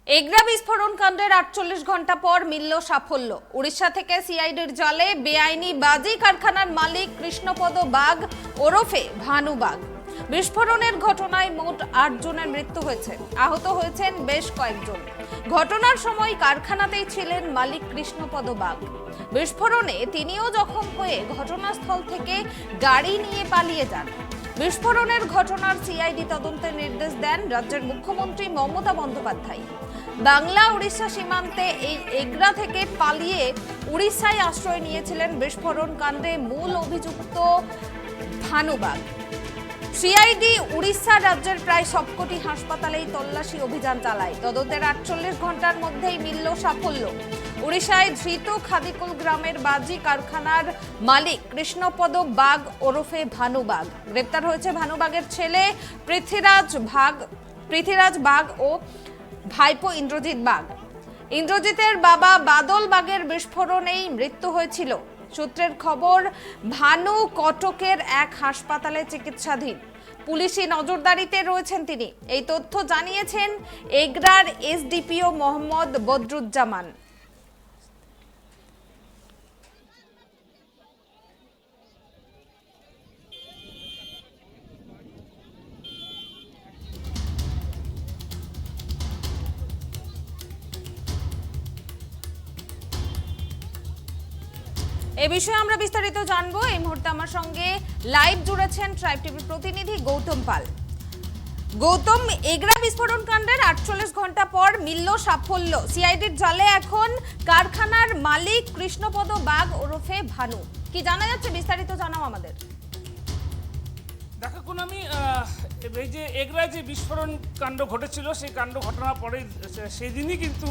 এগরা বিস্ফোরণ কাণ্ডের ৪৮ ঘন্টা পর মিলল সাফল্য। উড়িষ্যা থেকে সিআইডির জালে বেআইনি বাজি কারখানার মালিক কৃষ্ণপদ বাগ ওরফে ভানু বাগ। বিস্ফোরণের ঘটনায় মোট ৮ জনের মৃত্যু হয়েছে, আহত হয়েছেন বেশ কয়েকজন। ঘটনার সময় কারখানাতেই ছিলেন মালিক কৃষ্ণপদ বাগ। বিস্ফোরণে তিনিও জখম হয়ে ঘটনাস্থল থেকে গাড়ি নিয়ে পালিয়ে যান। বিস্ফোরণের ঘটনার সিআইডি তদন্তের নির্দেশ দেন রাজ্যের মুখ্যমন্ত্রী মমতা বন্দ্যোপাধ্যায়। বাংলা উড়িষ্যা সীমান্তে এই এগরা থেকে পালিয়ে উড়িষ্যায় আশ্রয় নিয়েছিলেন বিস্ফোরণ কাণ্ডে মূল অভিযুক্ত ভানু বাগ। সিআইডি উড়িষ্যা রাজ্যের প্রায় সবকটি হাসপাতালেই তল্লাশি অভিযান চালায়। তদন্তের ৪৮ ঘন্টার মধ্যেই মিলল সাফল্য। উড়িষ্যায় ধৃত খাদিকুল গ্রামের বাজি কারখানার মালিক কৃষ্ণপদ বাগ ওরফে ভানু বাগ। গ্রেপ্তার হয়েছে ভানু বাগের ছেলে পৃথ্বীরাজ বাগ ও ভাইপো ইন্দ্রজিৎ বাগ। ইন্দ্রজিতের বাবা বাদল বাগের বিস্ফোরণেই মৃত্যু হয়েছিল। সূত্রের খবর, ভানু কটকের এক হাসপাতালে চিকিৎসাধীন। পুলিশি নজরদারিতে রয়েছেন তিনি। এই তথ্য জানিয়েছেন এগরার এসডিপিও মোহাম্মদ বদরুজ্জামান। এ বিষয়ে আমরা বিস্তারিত জানবো। এই মুহূর্তে আমার সঙ্গে লাইভ জুড়েছেন ট্রাইব টিভির প্রতিনিধি গৌতম পাল। গৌতম, এগরা বিস্ফোরণ কাণ্ডের ৪৮ ঘন্টা পর মিলল সাফল্য। সিআইডির জালে এখন কারখানার মালিক কৃষ্ণপদ বাগ ওরফে ভানু। কি জানা যাচ্ছে, বিস্তারিত জানাও আমাদের। দেখো আমি এই যে এগরায় যে বিস্ফোরণ কাণ্ড ঘটেছিল, সেই কাণ্ড ঘটনার পরে সেই দিনই কিন্তু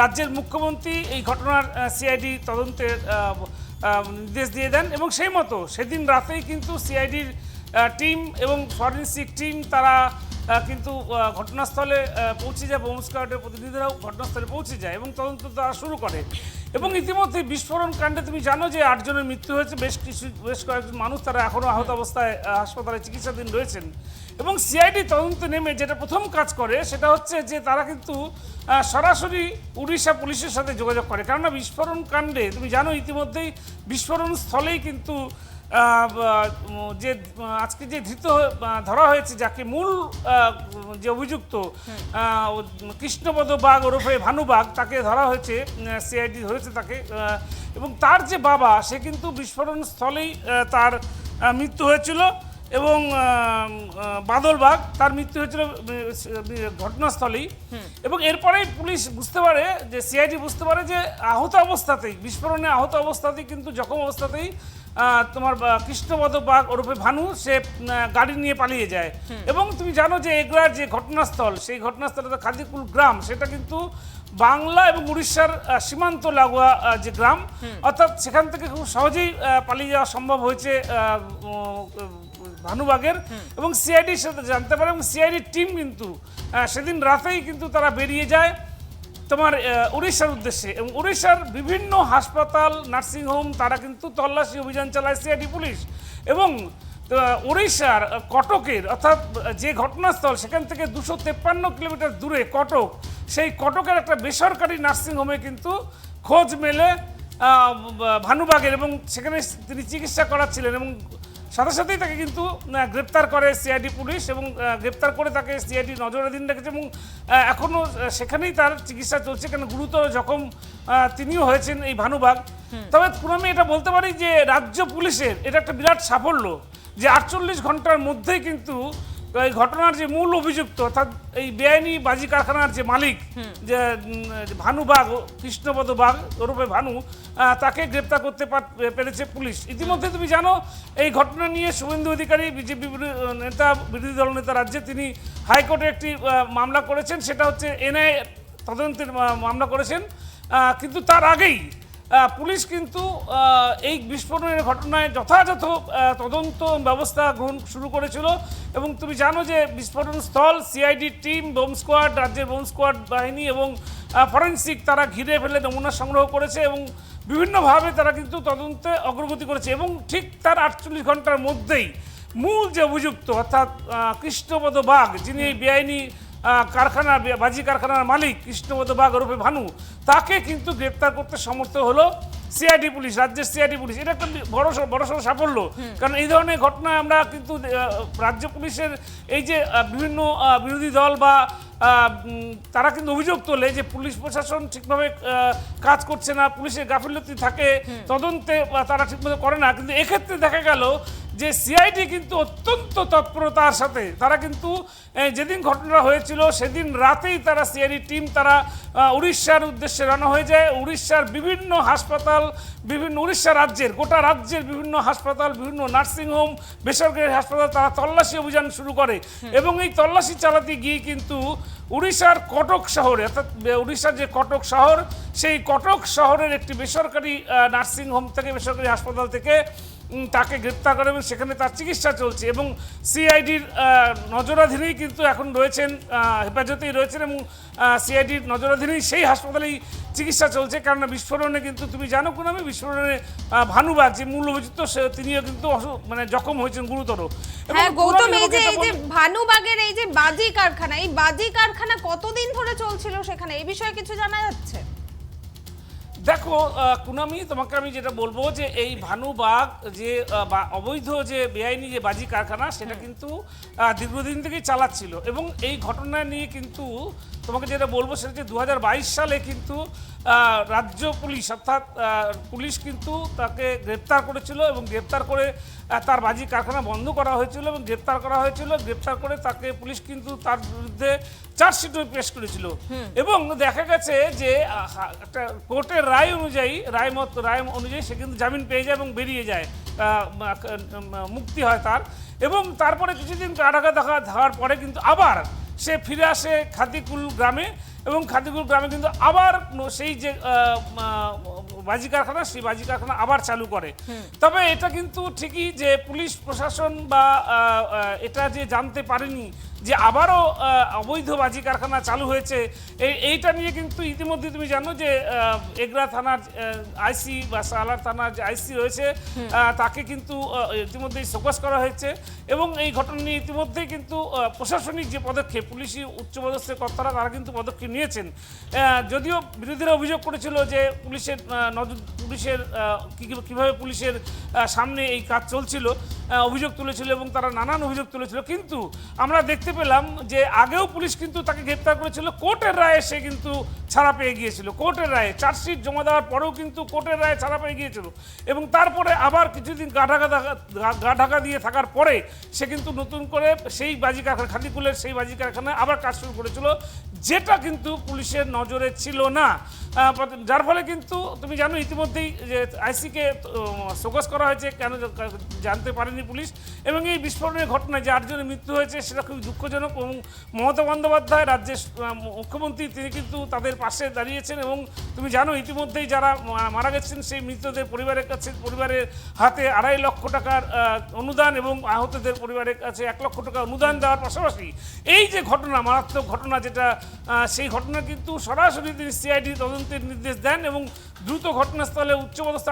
রাজ্যের মুখ্যমন্ত্রী এই ঘটনার সিআইডি তদন্তের নির্দেশ দিয়ে দেন এবং সেই মতো সেদিন রাতেই কিন্তু সিআইডির টিম এবং ফরেন্সিক টিম তারা কিন্তু ঘটনাস্থলে পৌঁছে যায়। বোম স্কোয়াডের প্রতিনিধিরাও ঘটনাস্থলে পৌঁছে যায় এবং তদন্ত তারা শুরু করে। এবং ইতিমধ্যে বিস্ফোরণ কাণ্ডে তুমি জানো যে ৮ জনের মৃত্যু হয়েছে, বেশ কয়েকজন মানুষ তারা এখনও আহত অবস্থায় হাসপাতালে চিকিৎসাধীন রয়েছেন। এবং সিআইডি তদন্তে নেমে যেটা প্রথম কাজ করে সেটা হচ্ছে যে তারা কিন্তু সরাসরি উড়িষ্যা পুলিশের সাথে যোগাযোগ করে। কেননা বিস্ফোরণ কাণ্ডে তুমি জানো ইতিমধ্যেই বিস্ফোরণ স্থলেই কিন্তু যে আজকে যে ধরা হয়েছে, যাকে মূল যে অভিযুক্ত কৃষ্ণপদ বাগ ওরফে ভানু বাগ, তাকে ধরা হয়েছে, সিআইডি ধরেছে তাকে। এবং তার যে বাবা, সে কিন্তু বিস্ফোরণ স্থলেই তার মৃত্যু হয়েছিল। এবং বাদল বাগ, তার মৃত্যু হয়েছিল ঘটনাস্থলেই। এবং এরপরেই পুলিশ বুঝতে পারে, যে সিআইডি বুঝতে পারে যে আহত অবস্থাতেই, বিস্ফোরণে আহত অবস্থাতেই কিন্তু জখম অবস্থাতেই তোমার কৃষ্ণপদ বাগ ওরফে ভানু সে গাড়ি নিয়ে পালিয়ে যায়। এবং তুমি জানো যে এগরার যে ঘটনাস্থল, সেই ঘটনাস্থলে খাদিকুল গ্রাম, সেটা কিন্তু বাংলা এবং উড়িষ্যার সীমান্ত লাগোয়া যে গ্রাম, অর্থাৎ সেখান থেকে খুব সহজেই পালিয়ে যাওয়া সম্ভব হয়েছে ভানুবাগের। এবং সিআইডির সাথে জানতে পারে এবং সিআইডির টিম কিন্তু সেদিন রাতেই কিন্তু তারা বেরিয়ে যায় তোমার উড়িষ্যার উদ্দেশ্যে। এবং উড়িষ্যার বিভিন্ন হাসপাতাল, নার্সিংহোম তারা কিন্তু তল্লাশি অভিযান চালায় সিআইডি পুলিশ। এবং উড়িষ্যার কটকের, অর্থাৎ যে ঘটনাস্থল, সেখান থেকে ২৫৩ কিলোমিটার দূরে কটক, সেই কটকের একটা বেসরকারি নার্সিংহোমে কিন্তু খোঁজ মেলে ভানুবাগের। এবং সেখানে তিনি চিকিৎসা করাচ্ছিলেন এবং সাথে সাথেই তাকে কিন্তু গ্রেপ্তার করে সিআইডি পুলিশ। এবং গ্রেপ্তার করে তাকে সিআইডি নজরাধীন রেখেছে এবং এখনও সেখানেই তার চিকিৎসা চলছে, কেন গুরুতর জখম তিনিও হয়েছেন এই ভানুবাগ। তবে আমি এটা বলতে পারি যে রাজ্য পুলিশের এটা একটা বিরাট সাফল্য যে ৪৮ ঘন্টার মধ্যেই কিন্তু এই ঘটনার যে মূল অভিযুক্ত, অর্থাৎ এই বেআইনি বাজি কারখানার যে মালিক, যে ভানু বাগ, কৃষ্ণপদ বাগ ওরফে ভানু, তাকে গ্রেপ্তার করতে পেরেছে পুলিশ। ইতিমধ্যে তুমি জানো এই ঘটনা নিয়ে শুভেন্দু অধিকারী, বিজেপি নেতা, বিরোধী দল নেতা রাজ্যে, তিনি হাইকোর্টে একটি মামলা করেছেন, সেটা হচ্ছে এনআইএ তদন্তের মামলা করেছেন। কিন্তু তার আগেই পুলিশ কিন্তু এই বিস্ফোরণের ঘটনায় যথাযথ তদন্ত ব্যবস্থা গ্রহণ শুরু করেছিল। এবং তুমি জানো যে বিস্ফোরণ স্থল, সিআইডি টিম, বোম স্কোয়াড, রাজ্যের বোম স্কোয়াড বাহিনী এবং ফরেন্সিক তারা ঘিরে ফেলে নমুনা সংগ্রহ করেছে এবং বিভিন্নভাবে তারা কিন্তু তদন্তে অগ্রগতি করেছে। এবং ঠিক তার ৪৮ ঘন্টার মধ্যেই মূল যে অভিযুক্ত, অর্থাৎ কৃষ্ণপদ বাগ, যিনি এই বেআইনি কারখানা বাজি কারখানার মালিক কৃষ্ণপদ বাগ ওরফে ভানু, তাকে কিন্তু গ্রেপ্তার করতে সমর্থ হলো সিআইডি পুলিশ, রাজ্যের সিআইডি পুলিশ। এটা একটা বড়সড় সাফল্য, কারণ এই ধরনের ঘটনা আমরা কিন্তু রাজ্য পুলিশের এই যে বিভিন্ন বিরোধী দল বা তারা কিন্তু অভিযোগ তোলে যে পুলিশ প্রশাসন ঠিকভাবে কাজ করছে না, পুলিশের গাফিলতি থাকে, তদন্তে তারা ঠিকমতো করে না, কিন্তু এক্ষেত্রে দেখা গেল যে সিআইডি কিন্তু অত্যন্ত তৎপরতার সাথে তারা কিন্তু যেদিন ঘটনা হয়েছিল সেদিন রাতেই তারা সিআইডি টিম তারা উড়িষ্যার উদ্দেশ্যে রওনা হয়ে যায়। উড়িষ্যার বিভিন্ন হাসপাতাল, উড়িষ্যা রাজ্যের গোটা রাজ্যের বিভিন্ন হাসপাতাল, বিভিন্ন নার্সিংহোম, বেসরকারি হাসপাতাল তারা তল্লাশি অভিযান শুরু করে এবং এই তল্লাশি চালাতে গিয়ে কিন্তু উড়িষ্যার কটক শহরে, অর্থাৎ উড়িষ্যার যে কটক শহর, সেই কটক শহরের একটি বেসরকারি নার্সিংহোম থেকে, বেসরকারি হাসপাতাল থেকে তাকে গ্রেপ্তার করে এবং সেখানে তার চিকিৎসা চলছে এবং সিআইডির নজরাধীনেই কিন্তু এখন রয়েছেন, হেফাজতেই রয়েছেন এবং সিআইডির নজরাধীনেই সেই হাসপাতালেই চিকিৎসা চলছে। কারণ বিস্ফোরণে কিন্তু তুমি জানো কোন আমি বিস্ফোরণে ভানুবাগ যে মূল অভিযুক্ত তিনিও কিন্তু মানে জখম হয়েছেন গুরুতর। হ্যাঁ গৌতম, এই যে ভানুবাগের এই যে বাজি কারখানা, এই বাজি কারখানা কতদিন ধরে চলছিল সেখানে, এই বিষয়ে কিছু জানা যাচ্ছে? দেখো কুনামি, তোমাকে আমি যেটা বলবো যে এই ভানুবাগ যে অবৈধ যে বেআইনি যে বাজি কারখানা সেটা কিন্তু দীর্ঘদিন থেকেই চালাচ্ছিল এবং এই ঘটনা নিয়ে কিন্তু তোমাকে যেটা বলবো সেটা যে 2022 সালে কিন্তু রাজ্য পুলিশ অর্থাৎ পুলিশ কিন্তু তাকে গ্রেপ্তার করেছিল এবং গ্রেপ্তার করে তার বাজি কারখানা বন্ধ করা হয়েছিল এবং গ্রেপ্তার করা হয়েছিল। গ্রেপ্তার করে তাকে পুলিশ কিন্তু তার বিরুদ্ধে চার্জশিটও পেশ করেছিল এবং দেখা গেছে যে একটা কোর্টের রায় অনুযায়ী সে কিন্তু জামিন পেয়ে যায় এবং বেরিয়ে যায়, মুক্তি হয় তার। এবং তারপরে কিছুদিন কারাগারে থাকার পরে কিন্তু আবার সে ফিরে আসে খাদিকুল গ্রামে এবং খাদিকুল গ্রামে কিন্তু আবার সেই যে বাজি কারখানা, সেই বাজি কারখানা আবার চালু করে। তবে এটা কিন্তু ঠিকই যে পুলিশ প্রশাসন বা এটা যে জানতে পারেনি যে আবারও অবৈধ বাজি কারখানা চালু হয়েছে, এইটা নিয়ে কিন্তু ইতিমধ্যে তুমি জানো যে এগরা থানার আইসি বা সালার থানার যে আইসি রয়েছে তাকে কিন্তু ইতিমধ্যেই শোকজ করা হয়েছে এবং এই ঘটনা নিয়ে ইতিমধ্যেই কিন্তু প্রশাসনিক যে পদক্ষেপ, পুলিশি উচ্চপদস্থ কর্তারা তারা কিন্তু পদক্ষেপ নিয়েছেন। যদিও বিরোধীরা অভিযোগ করেছিল যে পুলিশের কীভাবে পুলিশের সামনে এই কাজ চলছিল, অভিযোগ তুলেছিল এবং তারা নানান অভিযোগ তুলেছিল, কিন্তু আমরা দেখতে পেলাম যে আগেও পুলিশ কিন্তু তাকে গ্রেপ্তার করেছিল, কোর্টের রায়ে সে কিন্তু ছাড়া পেয়ে গিয়েছিল। কোর্টের রায়ে চার্জশিট জমা দেওয়ার পরেও কিন্তু কোর্টের রায়ে ছাড়া পেয়ে গিয়েছিল এবং তারপরে আবার কিছুদিন গা ঢাকা দিয়ে থাকার পরে সে কিন্তু নতুন করে সেই বাজি কারখানা, খাদিকুলের সেই বাজি কারখানায় আবার কাজ শুরু করেছিল, যেটা কিন্তু পুলিশের নজরে ছিল না। যার ফলে কিন্তু তুমি জানো ইতিমধ্যেই যে আইসিকে শোকজ করা হয়েছে, কেন জানতে পারেনি পুলিশ। এবং এই বিস্ফোরণের ঘটনায় যে 8 জনের মৃত্যু হয়েছে সেটা খুব দুঃখজনক এবং মমতা বন্দ্যোপাধ্যায় রাজ্যের মুখ্যমন্ত্রী তিনি কিন্তু তাদের পাশে দাঁড়িয়েছেন এবং তুমি জানো ইতিমধ্যেই যারা মারা গেছেন সেই মৃতদের পরিবারের হাতে 2.5 লক্ষ টাকার অনুদান এবং আহতদের পরিবারের কাছে 1 লক্ষ টাকা অনুদান দেওয়ার পাশাপাশি এই যে ঘটনা, মারাত্মক ঘটনা যেটা, সেই ঘটনা কিন্তু সরাসরি তিনি সিআইডি তদন্তের নির্দেশ দেন এবং দ্রুত ঘটনাস্থলে উচ্চপদস্থ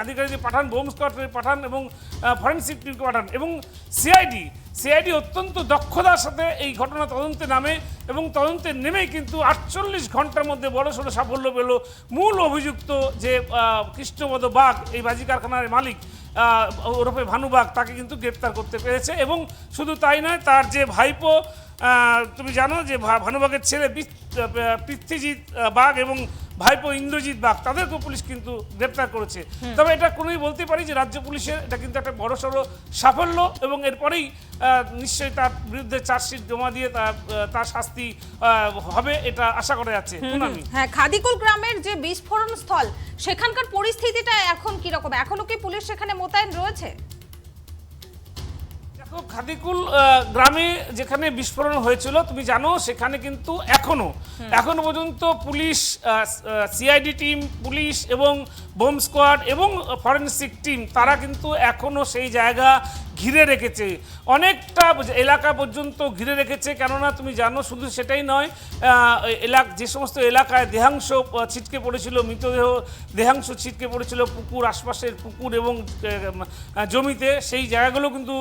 আধিকারিক পাঠান, বোম স্কোয়াডকে পাঠান এবং ফরেনসিক টিমকে পাঠান এবং সিআইডি অত্যন্ত দক্ষতার সাথে এই ঘটনা তদন্তে নামে এবং তদন্তে নেমেই কিন্তু 48 ঘন্টার মধ্যে বড়সড় সাফল্য পেল। মূল অভিযুক্ত যে কৃষ্ণপদ বাগ, এই বাজি কারখানার মালিক ওরফে ভানুবাগ, তাকে কিন্তু গ্রেপ্তার করতে পেরেছে এবং শুধু তাই নয়, তার যে ভাইপো, তুমি জানো যে ভানুবাগের ছেলে পৃথ্বীজিৎ বাগ এবং ভাইপো ইন্দ্রজিৎ বাগ, তাদেরকেও পুলিশ কিন্তু গ্রেপ্তার করেছে। তবে এটা কোনোই বলতে পারি যে রাজ্য পুলিশের এটা কিন্তু একটা বড়সড় সাফল্য এবং এরপরেই নিশ্চয়ই তার বিরুদ্ধে চার্জশিট জমা দিয়ে তার শাস্তি হবে, এটা আশা করা যাচ্ছে। হ্যাঁ, খাদিকুল গ্রামের যে বিস্ফোরণ স্থল, সেখানকার পরিস্থিতিটা এখন কি রকম? এখনো কি পুলিশ সেখানে মোতায়েন রয়েছে? খাদিকুল গ্রামে যেখানে বিস্ফোরণ হয়েছিল তুমি জানো সেখানে কিন্তু এখনো পর্যন্ত পুলিশ, সিআইডি টিম, পুলিশ এবং বোম স্কোয়াড এবং ফরেনসিক টিম তারা কিন্তু এখনো সেই জায়গা ঘিরে রেখেছে, অনেকটা এলাকা পর্যন্ত ঘিরে রেখেছে। কেননা তুমি জানো, শুধু সেটাই নয়, যে সমস্ত এলাকায় দেহাংশ ছিটকে পড়েছিল, মৃতদেহ দেহাংশ ছিটকে পড়েছিল পুকুর, আশপাশের পুকুর এবং জমিতে, সেই জায়গাগুলো কিন্তু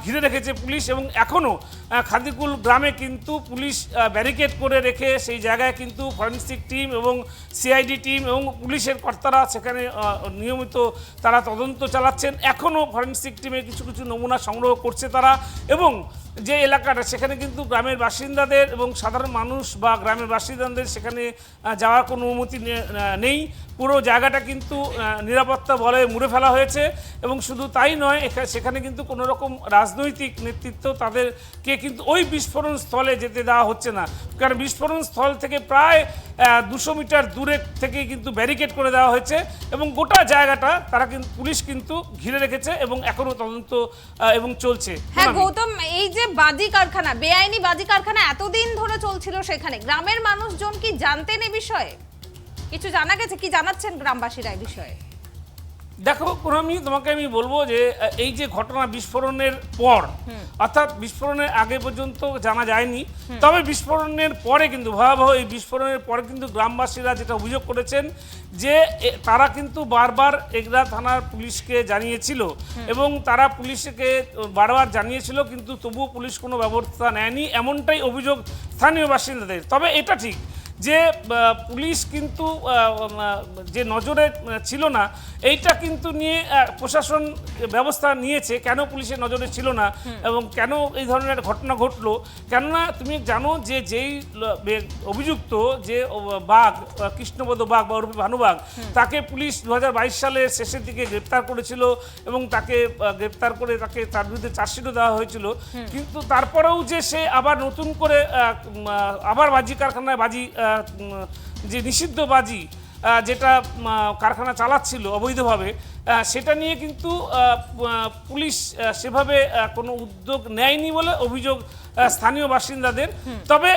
ঘিরে রেখেছে পুলিশ। এবং এখনও খাদিকুল গ্রামে কিন্তু পুলিশ ব্যারিকেড করে রেখে সেই জায়গায় কিন্তু ফরেনসিক টিম এবং সিআইডি টিম এবং পুলিশের কর্তারা সেখানে নিয়মিত তারা তদন্ত চালাচ্ছেন। এখনও ফরেনসিক টিমে কিছু কিছু নমুনা সংগ্রহ করছে তারা। এবং যে এলাকাটা, সেখানে কিন্তু গ্রামের বাসিন্দাদের এবং সাধারণ মানুষ বা গ্রামের বাসিন্দাদের সেখানে যাওয়ার কোনো অনুমতি নেই। পুরো জায়গাটা কিন্তু নিরাপত্তা বলে মুড়ে ফেলা হয়েছে। এবং শুধু তাই নয়, সেখানে কিন্তু কোনো রকম রাজনৈতিক নেতৃত্ব তাদেরকে কিন্তু ওই বিস্ফোরণ স্থলে যেতে দেওয়া হচ্ছে না। কারণ বিস্ফোরণ স্থল থেকে প্রায় 200 মিটার দূরে থেকে কিন্তু ব্যারিকেড করে দেওয়া হয়েছে এবং গোটা জায়গাটা তারা কিন্তু পুলিশ কিন্তু ঘিরে রেখেছে এবং এখনও তদন্ত এবং চলছে। হ্যাঁ গৌতম, এই যে বাজি কারখানা, বেআইনি বাজি কারখানা এতদিন ধরে চলছিল, সেখানে গ্রামের মানুষজন কি জানতেন এ বিষয়ে? কিছু জানা গেছে? কি জানাচ্ছেন গ্রামবাসীরা এই বিষয়ে? দেখো তোমাকে আমি বলবো যে এই যে ঘটনা বিস্ফোরণের পর, অর্থাৎ বিস্ফোরণের আগে পর্যন্ত জানা যায়নি, তবে বিস্ফোরণের পরে কিন্তু ভয়াবহ এই বিস্ফোরণের পরে কিন্তু গ্রামবাসীরা যেটা অভিযোগ করেছেন যে তারা কিন্তু বারবার এগরা থানার পুলিশকে জানিয়েছিল এবং তারা পুলিশকে বারবার জানিয়েছিল, কিন্তু তবুও পুলিশ কোনো ব্যবস্থা নেয়নি, এমনটাই অভিযোগ স্থানীয় বাসিন্দাদের। তবে এটা ঠিক যে পুলিশ কিন্তু যে নজরে ছিল না, এইটা কিন্তু নিয়ে প্রশাসন ব্যবস্থা নিয়েছে। কেন পুলিশের নজরে ছিল না এবং কেন এই ধরনের ঘটনা ঘটলো? কেননা তুমি জানো যে যেই অভিযুক্ত, যে বাঘ, কৃষ্ণপদ বাঘ বা ভানুবাঘ, তাকে পুলিশ 2022 সালের শেষের দিকে গ্রেপ্তার করেছিল এবং তাকে গ্রেপ্তার করে তার বিরুদ্ধে চার্জশিটও দেওয়া হয়েছিল। কিন্তু তারপরেও যে সে আবার নতুন করে আবার বাজি কারখানায় যে নিষিদ্ধ বাজি যেটা কারখানা চালাচ্ছিল অবৈধভাবে, সেটা নিয়ে কিন্তু পুলিশ সেভাবে কোনো উদ্যোগ নেয়নি বলে অভিযোগ স্থানীয় বাসিন্দাদের। তবে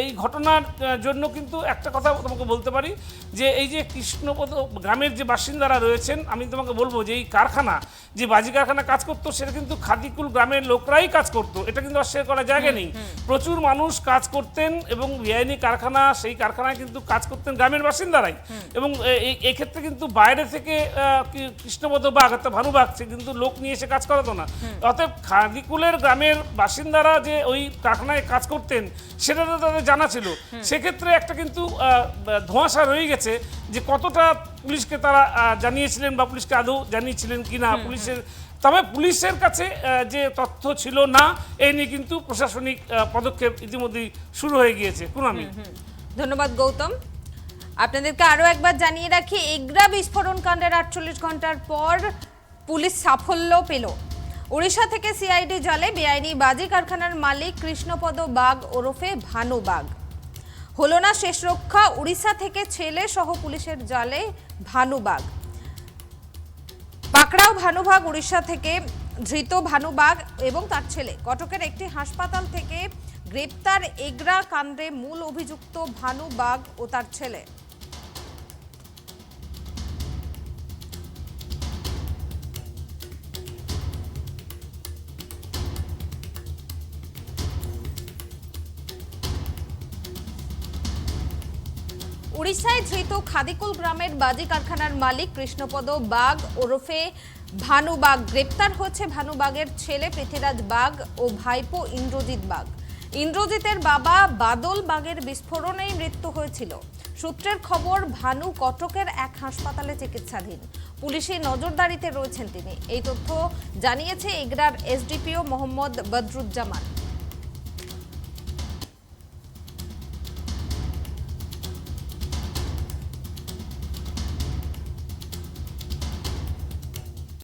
এই ঘটনার জন্য কিন্তু একটা কথা তোমাকে বলতে পারি যে এই যে কৃষ্ণপদ গ্রামের যে বাসিন্দারা রয়েছেন, আমি তোমাকে বলবো যে এই কারখানা, যে বাজি কারখানা কাজ করতো, সেটা কিন্তু খাদিকুল গ্রামের লোকরাই কাজ করতো, এটা কিন্তু অস্বীকার করার জায়গা নেই। প্রচুর মানুষ কাজ করতেন এবং বেআইনি কারখানা, সেই কারখানায় কিন্তু কাজ করতেন গ্রামের বাসিন্দারাই। এবং এই ক্ষেত্রে কিন্তু বাইরে থেকে কৃষ্ণপদ বাঘ অর্থাৎ ভানুবাঘ সে কিন্তু লোক নিয়ে এসে কাজ করাতো না। অতএব খাদিকুলের গ্রামের বাসিন্দারা যে ওই কারখানায় কাজ করতেন সেটা তো তাদের জানা ছিল। সেক্ষেত্রে একটা কিন্তু ধোঁয়াশা রয়ে গেছে যে কতটা পুলিশকে তারা জানিয়েছিলেন বা পুলিশকে আদৌ জানিয়েছিলেন কিনা পুলিশের। তবে পুলিশের কাছে যে তথ্য ছিল না, এই নিয়ে কিন্তু প্রশাসনিক পদক্ষেপ ইতিমধ্যেই শুরু হয়ে গিয়েছে। পুনামি, ধন্যবাদ গৌতম। আপনাদেরকে আরো একবার জানিয়ে রাখি, এগরা বিস্ফোরণ কাণ্ডের 48 ঘন্টার পর পুলিশ সাফল্য পেল। উড়িষ্যা থেকে সিআইডি জালে বেআইনি বাজি কারখানার মালিক কৃষ্ণপদ বাঘ ওরফে ভানু বাঘ। হলো না শেষ রক্ষা, উড়িষ্যা থেকে ছেলে সহ পুলিশের জালে ভানু বাঘ। পাকড়াও ভানু বাঘ উড়িষ্যা থেকে ধৃত ভানু বাঘ এবং তার ছেলে কটকের একটি হাসপাতাল থেকে গ্রেপ্তার এগরা কাণ্ডে মূল অভিযুক্ত ভানু বাঘ ও তার ছেলে। উড়িষ্যায় ধৃত খাদিকুল গ্রামের বাজি কারখানার মালিক কৃষ্ণপদ বাঘ ওরফে ভানু বাঘ। গ্রেপ্তার হচ্ছে ভানু বাঘের ছেলে পৃথ্বীরাজ বাঘ ও ভাইপো ইন্দ্রজিৎ বাঘ। ইন্দ্রজিতের বাবা বাদল বাঘের বিস্ফোরণেই মৃত্যু হয়েছিল। সূত্রের খবর, ভানু কটকের এক হাসপাতালে চিকিৎসাধীন। পুলিশের নজরদারিতে রয়েছেন তিনি। এই তথ্য জানিয়েছে এগরার এসডিপিও মোহাম্মদ বদরুজ্জামান।